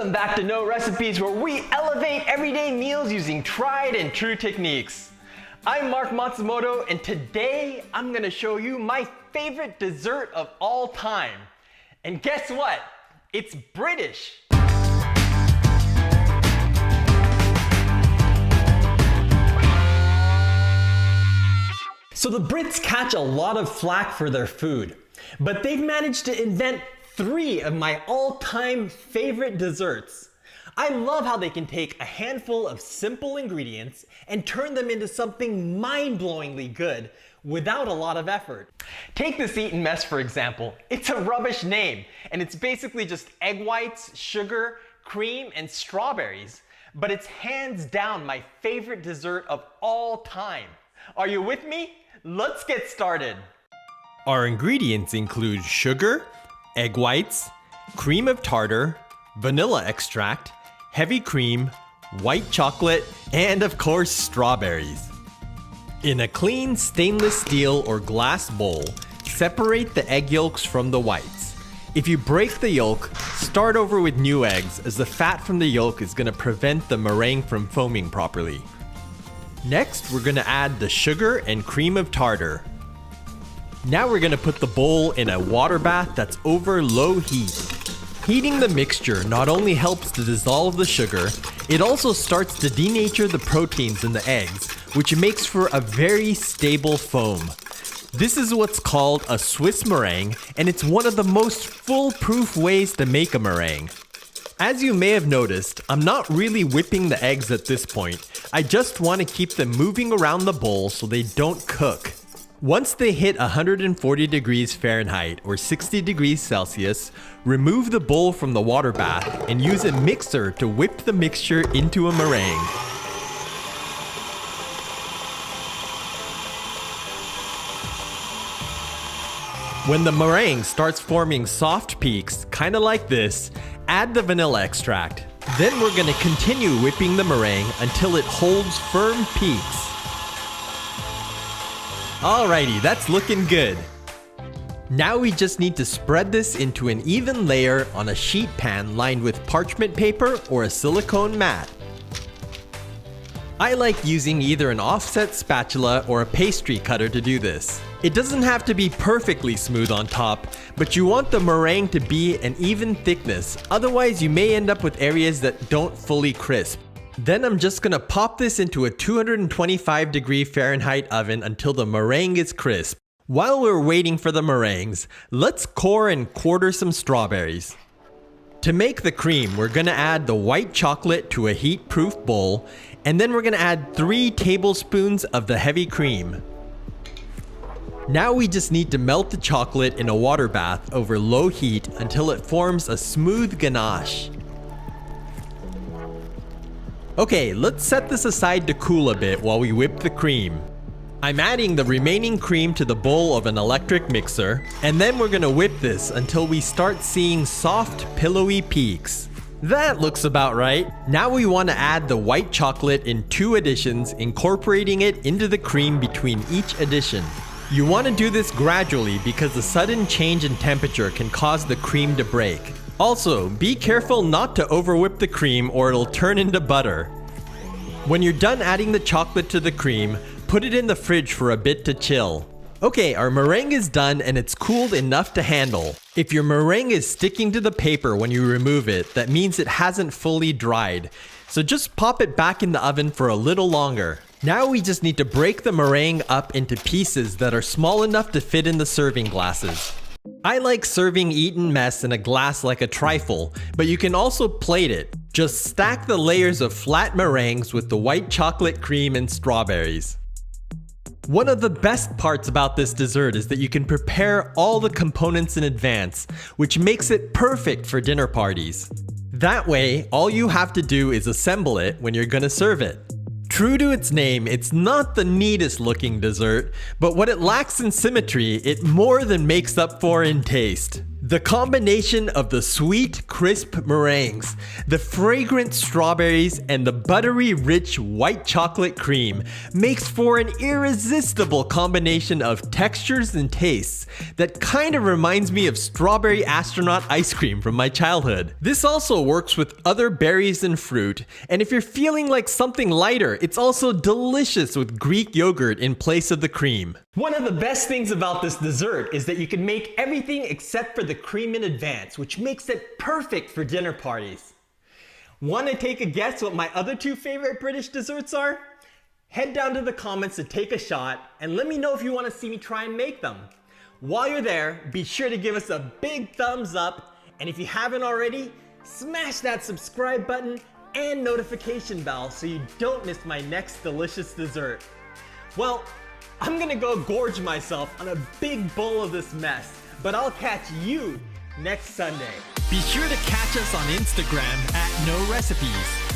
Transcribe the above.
Welcome back to Know Recipes, where we elevate everyday meals using tried and true techniques. I'm Mark Matsumoto, and today I'm going to show you my favorite dessert of all time. And guess what? It's British. So the Brits catch a lot of flack for their food, but they've managed to invent 3 of my all-time favorite desserts. I love how they can take a handful of simple ingredients and turn them into something mind-blowingly good without a lot of effort. Take this Eton mess for example. It's a rubbish name, and it's basically just egg whites, sugar, cream, and strawberries. But it's hands down my favorite dessert of all time. Are you with me? Let's get started. Our ingredients include sugar, egg whites, cream of tartar, vanilla extract, heavy cream, white chocolate, and of course strawberries. In a clean stainless steel or glass bowl, separate the egg yolks from the whites. If you break the yolk, start over with new eggs, as the fat from the yolk is going to prevent the meringue from foaming properly. Next, we're going to add the sugar and cream of tartar. Now we're going to put the bowl in a water bath that's over low heat. Heating the mixture not only helps to dissolve the sugar, it also starts to denature the proteins in the eggs, which makes for a very stable foam. This is what's called a Swiss meringue, and it's one of the most foolproof ways to make a meringue. As you may have noticed, I'm not really whipping the eggs at this point. I just want to keep them moving around the bowl so they don't cook. Once they hit 140 degrees Fahrenheit or 60 degrees Celsius, remove the bowl from the water bath and use a mixer to whip the mixture into a meringue. When the meringue starts forming soft peaks, kind of like this, add the vanilla extract. Then we're going to continue whipping the meringue until it holds firm peaks. Alrighty, that's looking good. Now we just need to spread this into an even layer on a sheet pan lined with parchment paper or a silicone mat. I like using either an offset spatula or a pastry cutter to do this. It doesn't have to be perfectly smooth on top, but you want the meringue to be an even thickness, otherwise you may end up with areas that don't fully crisp. Then I'm just gonna pop this into a 225 degree Fahrenheit oven until the meringue is crisp. While we're waiting for the meringues, let's core and quarter some strawberries. To make the cream, we're gonna add the white chocolate to a heat-proof bowl, and then we're gonna add 3 tablespoons of the heavy cream. Now we just need to melt the chocolate in a water bath over low heat until it forms a smooth ganache. Okay, let's set this aside to cool a bit while we whip the cream. I'm adding the remaining cream to the bowl of an electric mixer, and then we're gonna whip this until we start seeing soft, pillowy peaks. That looks about right. Now we want to add the white chocolate in 2 additions, incorporating it into the cream between each addition. You want to do this gradually because the sudden change in temperature can cause the cream to break. Also, be careful not to overwhip the cream or it'll turn into butter. When you're done adding the chocolate to the cream, put it in the fridge for a bit to chill. Okay, our meringue is done and it's cooled enough to handle. If your meringue is sticking to the paper when you remove it, that means it hasn't fully dried. So just pop it back in the oven for a little longer. Now we just need to break the meringue up into pieces that are small enough to fit in the serving glasses. I like serving Eton mess in a glass like a trifle, but you can also plate it. Just stack the layers of flat meringues with the white chocolate cream and strawberries. One of the best parts about this dessert is that you can prepare all the components in advance, which makes it perfect for dinner parties. That way, all you have to do is assemble it when you're gonna serve it. True to its name, it's not the neatest looking dessert, but what it lacks in symmetry, it more than makes up for in taste. The combination of the sweet, crisp meringues, the fragrant strawberries, and the buttery, rich white chocolate cream makes for an irresistible combination of textures and tastes that kind of reminds me of strawberry astronaut ice cream from my childhood. This also works with other berries and fruit, and if you're feeling like something lighter, it's also delicious with Greek yogurt in place of the cream. One of the best things about this dessert is that you can make everything except for the cream in advance, which makes it perfect for dinner parties. Want to take a guess what my other two favorite British desserts are? Head down to the comments to take a shot and let me know if you want to see me try and make them. While you're there, be sure to give us a big thumbs up, and if you haven't already, smash that subscribe button and notification bell so you don't miss my next delicious dessert. Well, I'm gonna go gorge myself on a big bowl of this mess, but I'll catch you next Sunday. Be sure to catch us on Instagram at No Recipes.